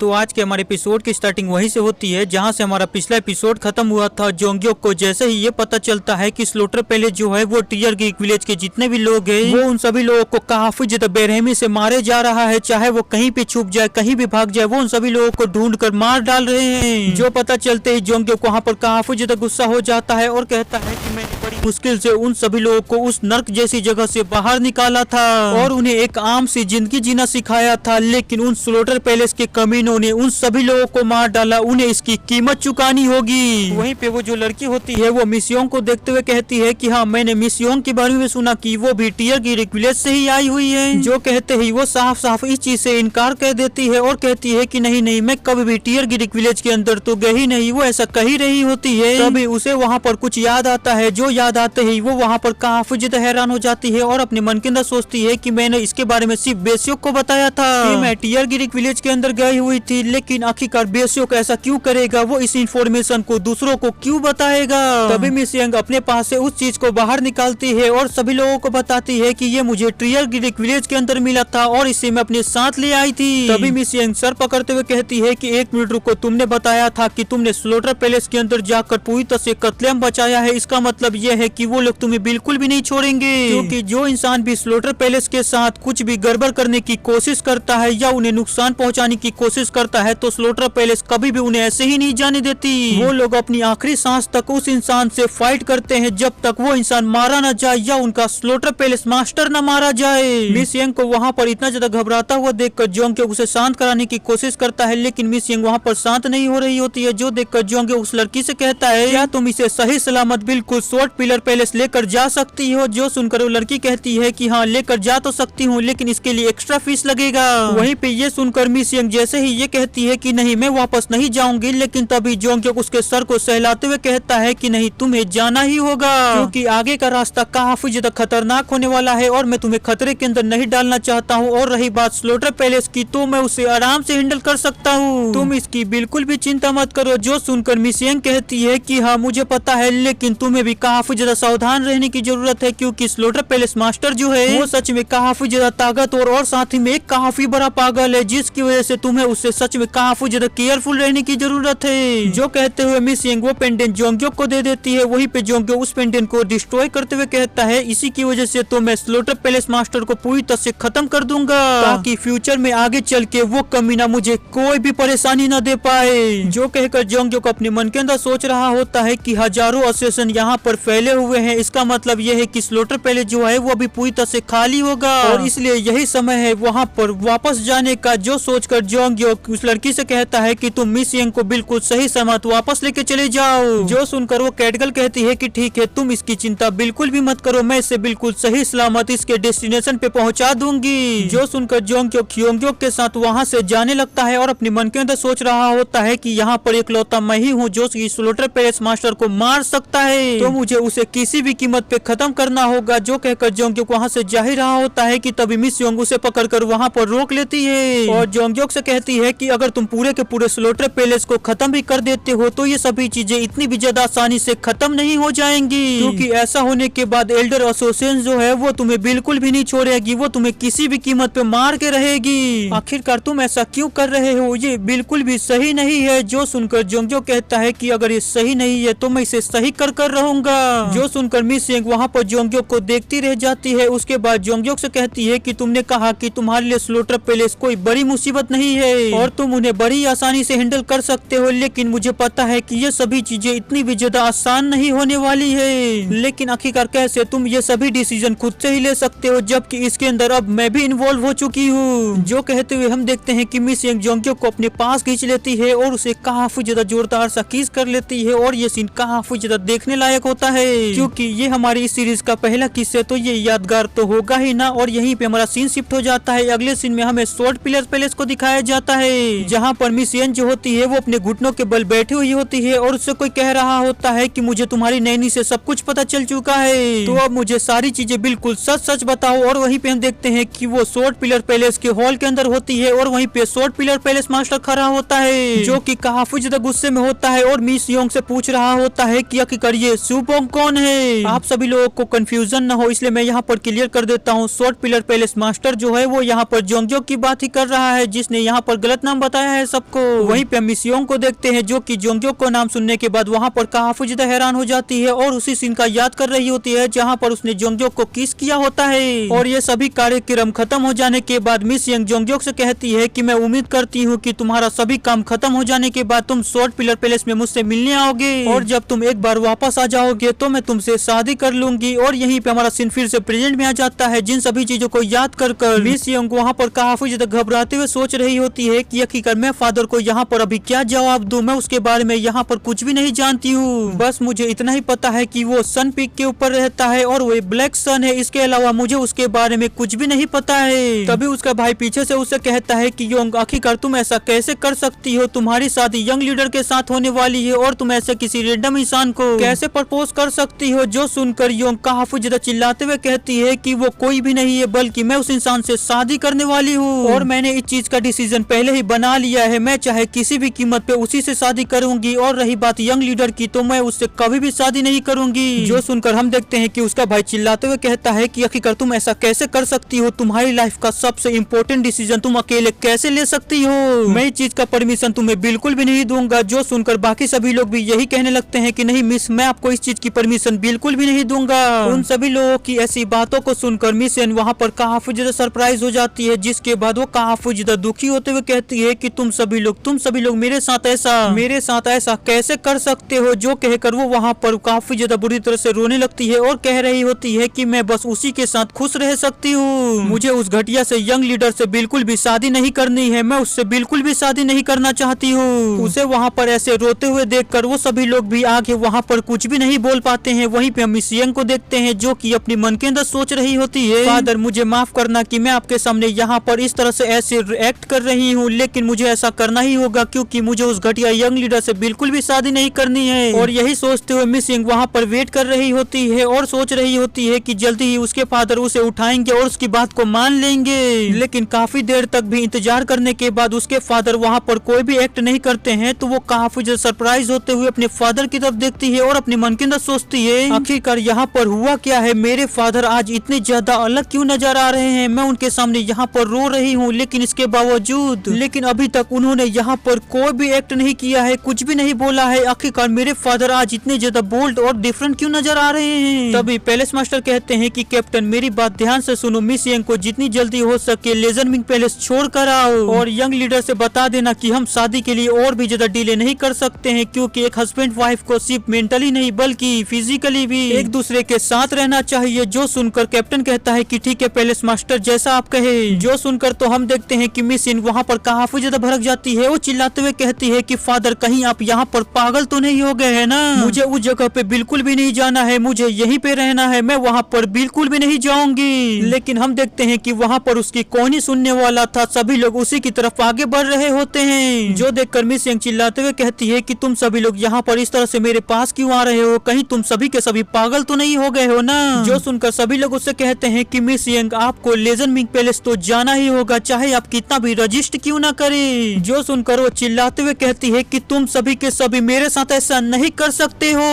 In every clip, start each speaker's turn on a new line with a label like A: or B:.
A: तो आज के हमारे एपिसोड की स्टार्टिंग वहीं से होती है जहां से हमारा पिछला एपिसोड खत्म हुआ था। जोंग्योक को जैसे ही ये पता चलता है कि स्लोटर पैलेस जो है वो टियर गिग विलेज के जितने भी लोग हैं वो उन सभी लोगों को काफी ज्यादा बेरहमी से मारे जा रहा है, चाहे वो कहीं पे छुप जाए कहीं भी भाग जाए, वो उन सभी लोगों को ढूंढ कर मार डाल रहे हैं। जो पता चलते ही जोंग्योक वहाँ पर काफी ज्यादा गुस्सा हो जाता है और कहता है कि मैंने बड़ी मुश्किल से उन सभी लोगों को उस नर्क जैसी जगह से बाहर निकाला था और उन्हें एक आम सी जिंदगी जीना सिखाया था, लेकिन उन स्लोटर पैलेस के कमीनों ने उन सभी लोगों को मार डाला। उन्हें इसकी कीमत चुकानी होगी। वहीं पे वो जो लड़की होती है वो मिस योंग को देखते हुए कहती है कि हाँ, मैंने मिस योंग के बारे में सुना कि वो भी टियर गिग विलेज से ही आई हुई है। जो कहते ही वो साफ साफ इस चीज से इनकार कर देती है और कहती है कि नहीं नहीं, मैं कभी भी टियर गिग विलेज के अंदर तो गई नहीं। वो ऐसा कही रही होती है। तभी उसे वहाँ पर कुछ याद आता है। जो याद आते ही वो वहाँ पर काफी ज्यादा हैरान हो जाती है और अपने मन के अंदर सोचती है कि मैंने इसके बारे में सिर्फ बेस्योक को बताया था कि मैं टियर गिग विलेज के अंदर गई हुई थी, लेकिन आखिरकार बेस्योक ऐसा क्यों करेगा? वो इस इंफॉर्मेशन को दूसरों को क्यों बताएगा? तभी मिस यंग अपने पास से उस चीज को बाहर निकालती है और सभी लोगों को बताती है कि ये मुझे टियर गिग विलेज के अंदर मिला था और इसे मैं अपने साथ ले आई थी। तभी मिस यंग सर पकड़ते हुए कहती है कि एक मिनट रुको, तुमने बताया था कि तुमने स्लोटर पैलेस के अंदर जाकर पूरी तरह से कत्लेआम बचाया है। इसका मतलब यह है कि वो लोग तुम्हें बिल्कुल भी नहीं छोड़ेंगे, क्योंकि जो इंसान भी स्लोटर पैलेस के साथ कुछ भी गड़बड़ करने की कोशिश करता है या उन्हें नुकसान पहुंचाने की कोशिश करता है तो स्लोटर पैलेस कभी भी उन्हें ऐसे ही नहीं जाने देती। वो लोग अपनी आखिरी सांस तक उस इंसान से फाइट करते हैं जब तक वो इंसान मारा न जाए या उनका स्लोटर पैलेस मास्टर न मारा जाए। मिस यंग को वहाँ पर इतना ज्यादा घबराता हुआ देखकर जोंग्योक उसे शांत कराने की कोशिश करता है, लेकिन मिस यंग वहाँ पर शांत नहीं हो रही होती है। जो देखकर जोंग्योक उस लड़की से कहता है, क्या तुम इसे सही सलामत बिल्कुल स्वॉर्ड पिलर पैलेस लेकर जा सकती हो? जो सुनकर वो लड़की कहती है कि हाँ, लेकर जा तो सकती हूँ, लेकिन इसके लिए एक्स्ट्रा फीस लगेगा। वहीं पे ये सुनकर मिस यंग जैसे ही ये कहती है कि नहीं, मैं वापस नहीं जाऊंगी, लेकिन तभी जोंग्योक उसके सर को सहलाते हुए कहता है कि नहीं, तुम्हें जाना ही होगा, क्योंकि आगे का रास्ता काफी ज्यादा खतरनाक होने वाला है और मैं तुम्हें खतरे के अंदर नहीं डालना चाहता हूँ। और रही बात स्लोटर पैलेस की, तो मैं उसे आराम से हैंडल कर सकता हूँ, तुम इसकी बिल्कुल भी चिंता मत करो। जो सुनकर मिस यंग कहती है कि हाँ, मुझे पता है, लेकिन तुम्हें भी काफी ज्यादा सावधान रहने की जरूरत है, क्योंकि स्लोटर पैलेस मास्टर जो है वो सच में काफी ज्यादा ताकतवर और साथ ही में काफी बड़ा पागल है, जिसकी वजह से तुम्हें उससे सच में काफी ज्यादा केयरफुल रहने की जरूरत है। जो कहते हुए मिस यंग वो पेंडेंट जोंग्योक को दे देती है। वहीं पे जोंग्योक उस पेंडेंट को डिस्ट्रॉय करते हुए कहता है, इसी की वजह से तो मैं स्लोटर पैलेस मास्टर को पूरी तरह से खत्म कर दूंगा, ताकि फ्यूचर में आगे चल के वो कमीना मुझे कोई भी परेशानी न दे पाए। जो कहकर जोंग्योक अपने मन के अंदर सोच रहा होता है कि हजारों असोसिएशन यहाँ पर फैले हुए हैं, इसका मतलब यह है कि स्लोटर पैलेस जो है वो अभी पूरी तरह से खाली होगा और इसलिए यही समय है वहाँ पर वापस जाने का। जो सोचकर जोंग्योक उस लड़की से कहता है कि तुम मिस यंग को बिल्कुल सही समय वापस लेके चले जाओ। जो सुनकर वो कैटगल कहती है कि ठीक है, तुम इसकी चिंता बिल्कुल भी मत करो, मैं इसे बिल्कुल सही सलामत इसके डेस्टिनेशन पे पहुंचा दूंगी। जो सुनकर जोंग्योक योंग्योक के साथ वहाँ से जाने लगता है और अपने मन के अंदर सोच रहा होता है कि यहाँ पर इकलौता मैं ही हूँ जो स्लोटर पैलेस मास्टर को मार सकता है, तो मुझे उसे किसी भी कीमत पे खत्म करना होगा। जो कहकर जोंग्योक वहाँ से जा ही रहा होता है कि तभी मिस योंग उसे पकड़कर वहाँ पर रोक लेती है और जोंग्योक से कहती है कि अगर तुम पूरे के पूरे स्लोटर पैलेस को खत्म भी कर देते हो तो ये सभी चीजें इतनी भी ज्यादा आसानी से खत्म नहीं हो जाएंगी, क्योंकि ऐसा होने के बाद एल्डर एसोसिएशन जो है वो तुम्हें बिल्कुल भी नहीं छोड़ेगी, वो तुम्हें किसी भी कीमत पे मार के रहेगी। आखिरकार तुम ऐसा क्यों कर रहे हो? ये बिल्कुल भी सही नहीं है। जो सुनकर जोंग्योक कहता है कि अगर ये सही नहीं है तो मैं इसे सही कर रहूंगा। जो सुनकर मिस यंग वहाँ पर जोंग्योक को देखती रह जाती है। उसके बाद जोंग्योक से कहती है कि तुमने कहा कि तुम्हारे लिए स्लोटर पैलेस कोई बड़ी मुसीबत नहीं है और तुम उन्हें बड़ी आसानी से हैंडल कर सकते हो, लेकिन मुझे पता है कि ये सभी चीजें इतनी भी ज्यादा आसान नहीं होने वाली है। लेकिन आखिरकार कैसे तुम ये सभी डिसीजन खुद से ही ले सकते हो, जबकि इसके अंदर अब मैं भी इन्वॉल्व हो चुकी हूँ। जो कहते हुए हम देखते हैं कि मिस यंग जोंग्योक को अपने पास खींच लेती है और उसे काफी ज्यादा जोरदार सा किस कर लेती है और ये सीन काफी ज्यादा देखने लायक होता है, क्योंकि ये हमारी इस सीरीज का पहला किस है तो ये यादगार तो होगा ही ना। और यहीं पे हमारा सीन शिफ्ट हो जाता है। अगले सीन में हमें स्वॉर्ड पिलर पैलेस को दिखाया जाता है, जहाँ पर मिस यंग जो होती है वो अपने घुटनों के बल बैठी हुई होती है और उससे कोई कह रहा होता है कि मुझे तुम्हारी नैनी से सब कुछ पता चल चुका है, तो अब मुझे सारी चीजें बिल्कुल सच सच बताओ। और वहीं पे हम देखते हैं कि वो स्वॉर्ड पिलर पैलेस के हॉल के अंदर होती है और वहीं पे स्वॉर्ड पिलर पैलेस मास्टर खड़ा होता है, जो कि काफी ज्यादा गुस्से में होता है और मिस योंग से पूछ रहा होता है कि आखिरकार ये सुपोंग कौन है। आप सभी लोगों को कंफ्यूजन न हो इसलिए मैं यहाँ पर क्लियर कर देता हूँ। स्वॉर्ड पिलर पैलेस मास्टर जो है वो यहाँ पर जोंगजोक की बात ही कर रहा है, जिसने यहाँ पर गलत नाम बताया है सबको। वहीं पे मिस योंग को देखते हैं जो कि जोंगजोक को नाम सुनने के बाद वहाँ पर काफी ज्यादा हैरान हो जाती है और उसी सीन का याद कर रही होती है जहाँ पर उसने जोंगजोक को किस किया होता है। और ये सभी कार्यक्रम खत्म हो जाने के बाद मिस यंग जोंगजोक से कहती है कि मैं उम्मीद करती हूँ कि तुम्हारा सभी काम खत्म हो जाने के बाद तुम स्वॉर्ड पिलर पैलेस में मुझसे मिलने आओगे और जब तुम एक बार वापस आ जाओगे तो मैं तुमसे शादी कर लूंगी। और यहीं पे हमारा सीन फिर से प्रेजेंट में आ जाता है। जिन सभी चीजों को याद कर मिस यंग वहाँ पर काफी ज्यादा घबराते हुए सोच रही होती है कि आखिरकार मैं फादर को यहाँ पर अभी क्या जवाब दूं। मैं उसके बारे में यहाँ पर कुछ भी नहीं जानती हूँ, बस मुझे इतना ही पता है कि वो सन पीक के ऊपर रहता है और वो ब्लैक सन है। इसके अलावा मुझे उसके बारे में कुछ भी नहीं पता है। तभी उसका भाई पीछे से उसे कहता है कि योंग आखिरकार तुम ऐसा कैसे कर सकती हो, तुम्हारी शादी यंग लीडर के साथ होने वाली है और तुम ऐसे किसी रेंडम इंसान को कैसे प्रपोज कर सकती हो। जो सुनकर योंग काफी ज्यादा चिल्लाते हुए कहती है कि वो कोई भी नहीं है बल्कि मैं उस इंसान से शादी करने वाली हूँ और मैंने इस चीज का डिसीजन पहले ही बना लिया है। मैं चाहे किसी भी कीमत पे उसी से शादी करूंगी और रही बात यंग लीडर की तो मैं उससे कभी भी शादी नहीं करूंगी। जो सुनकर हम देखते हैं कि उसका भाई चिल्लाते हुए कहता है कि आखिरकार तुम ऐसा कैसे कर सकती हो, तुम्हारी लाइफ का सबसे इम्पोर्टेंट डिसीजन तुम अकेले कैसे ले सकती हो, मैं इस चीज का परमिशन तुम्हें बिल्कुल भी नहीं दूंगा। जो सुनकर बाकी सभी लोग भी यही कहने लगते हैं कि नहीं मिस, मैं आपको इस चीज की परमिशन बिल्कुल भी नहीं दूंगा। उन सभी लोगों की ऐसी बातों को सुनकर मिस एन वहाँ पर काफी ज्यादा सरप्राइज हो जाती है, जिसके बाद वो काफी ज्यादा दुखी होते हुए कहती है कि तुम सभी लोग मेरे साथ ऐसा कैसे कर सकते हो। जो कहकर वो वहाँ पर काफी ज्यादा बुरी तरह से रोने लगती है और कह रही होती है कि मैं बस उसी के साथ खुश रह सकती हूँ, मुझे उस घटिया से यंग लीडर से बिल्कुल भी शादी नहीं करनी है, मैं उससे बिल्कुल भी शादी नहीं करना चाहती हूँ। उसे वहाँ पर ऐसे रोते हुए देखकर वो सभी लोग भी आगे वहाँ पर कुछ भी नहीं बोल पाते हैं। वहीं पे हम मिस यंग को देखते हैं जो कि अपनी मन के अंदर सोच रही होती है, फादर मुझे माफ करना कि मैं आपके सामने यहाँ पर इस तरह से ऐसे एक्ट कर रही हूँ, लेकिन मुझे ऐसा करना ही होगा क्योंकि मुझे उस घटिया यंग लीडर से बिल्कुल भी शादी नहीं करनी है। और यही सोचते हुए मिस यंग वहाँ पर वेट कर रही होती है और सोच रही होती है कि जल्दी ही उसके फादर उसे उठाएंगे और उसकी बात को मान लेंगे। लेकिन काफी देर तक भी इंतजार करने के बाद उसके फादर वहाँ पर कोई भी एक्ट नहीं करते हैं, तो वो काफी ज्यादा सरप्राइज होते हुए अपने फादर की तरफ देखती है और अपने मन के अंदर सोचती है आखिरकार यहाँ पर हुआ क्या है, मेरे फादर आज इतने ज्यादा अलग क्यों नजर आ रहे हैं। मैं उनके सामने यहाँ पर रो रही हूँ लेकिन इसके बावजूद अभी तक उन्होंने यहाँ पर कोई भी एक्ट नहीं किया है, कुछ भी नहीं बोला है। आखिरकार मेरे फादर आज इतने ज्यादा बोल्ड और डिफरेंट क्यों नजर आ रहे हैं। तभी पैलेस मास्टर कहते हैं कि कैप्टन मेरी बात ध्यान से सुनो, मिस यंग को जितनी जल्दी हो सके लेजर विंग पैलेस छोड़ कर आओ और यंग लीडर से बता देना कि हम शादी के लिए और भी ज्यादा डिले नहीं कर सकते हैं, क्योंकि एक हस्बैंड वाइफ को सिर्फ मेंटली नहीं बल्कि फिजिकली भी एक दूसरे के साथ रहना चाहिए। जो सुनकर कैप्टन कहता है कि ठीक है पैलेस मास्टर जैसा आप कहे। जो सुनकर तो हम देखते हैं कि मिस यंग वहाँ पर काफी ज्यादा भड़क जाती है। वो चिल्लाते हुए कहती है कि फादर कहीं आप यहाँ पर पागल तो नहीं हो गए हैं ना, मुझे उस जगह पे बिल्कुल भी नहीं जाना है, मुझे यहीं पे रहना है, मैं वहाँ पर बिल्कुल भी नहीं जाऊंगी। लेकिन हम देखते हैं कि वहाँ पर उसकी कौन ही सुनने वाला था, सभी लोग उसी की तरफ आगे बढ़ रहे होते हैं। जो देखकर मिस यंग चिल्लाते हुए कहती है कि तुम सभी लोग यहाँ पर इस तरह से मेरे पास क्यों आ रहे हो, कहीं तुम सभी के सभी पागल तो नहीं हो गए हो ना। जो सुनकर सभी लोग उससे कहते हैं कि मिस यंग आपको लेजर विंग पैलेस तो जाना ही होगा, चाहे आप कितना भी रजिस्ट क्यों ना करे। जो सुनकर वो चिल्लाते हुए कहती है कि तुम सभी के सभी मेरे साथ ऐसा नहीं कर सकते हो।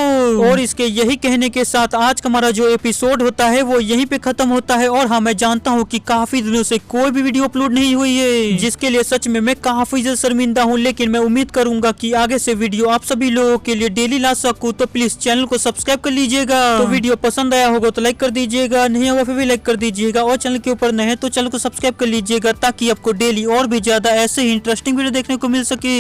A: और इसके यही कहने के साथ आज का हमारा जो एपिसोड होता है वो यहीं पे खत्म होता है। और हाँ मैं जानता हूँ कि काफी दिनों से कोई भी वीडियो अपलोड नहीं हुई है, जिसके लिए सच में मैं काफी ज्यादा शर्मिंदा हूँ, लेकिन मैं उम्मीद करूंगा कि आगे से वीडियो आप सभी लोगों के लिए डेली ला सकूँ। तो प्लीज चैनल को सब्सक्राइब कर लीजिएगा। तो वीडियो पसंद आया होगा तो लाइक कर दीजिएगा, नहीं होगा फिर भी लाइक कर दीजिएगा, और चैनल के ऊपर नए हैं तो चैनल को सब्सक्राइब कर लीजिएगा ताकि आपको डेली और भी ज्यादा ऐसे ही इंटरेस्टिंग वीडियो देखने को मिल सके।